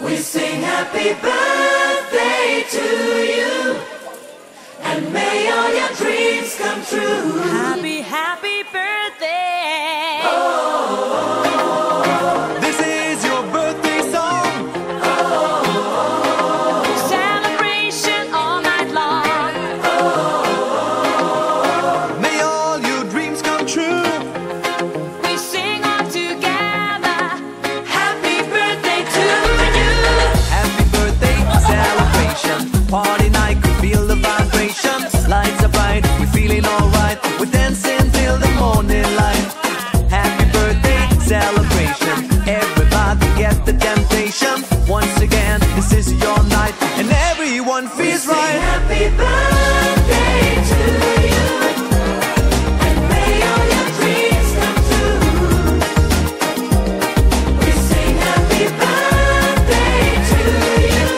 We sing happy birthday to you, and may all your dreams come true. Happy, happy birthday. This is your birthday song. Celebration all night long. May all your dreams come true. We sing all together. Happy birthday to you. Happy birthday celebration. Party night, could feel the vibration. Lights are bright, we're feeling alright. We're dancing till the morning light. Happy birthday celebration. Everybody get the temptation. Once again, this is your night, and everyone feels Sing right. happy birthday to you, and may all your dreams come true. We sing happy birthday to you,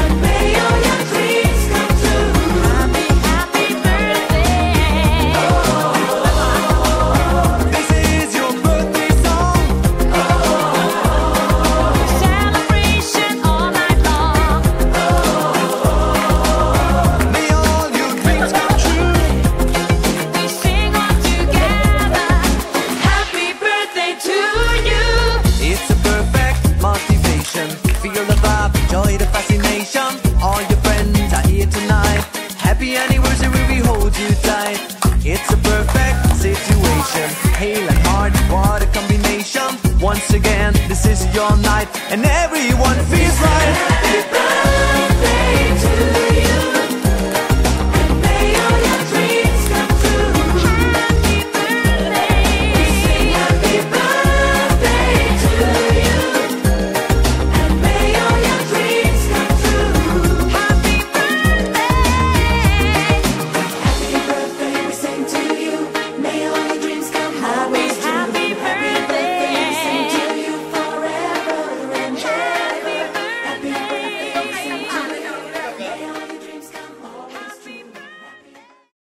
and may all your dreams come true. Happy, happy birthday. This is your birthday song. Celebration all night long. May all your dreams come true. We sing all together. Happy birthday to you. It's a perfect motivation. Feel the vibe, enjoy the fascination. All your friends are here tonight. Happy anniversary, we hold you tight. It's a perfect situation. Hale and heart, what a combination. Once again, this is your night, and everyone feels right. Happy birthday to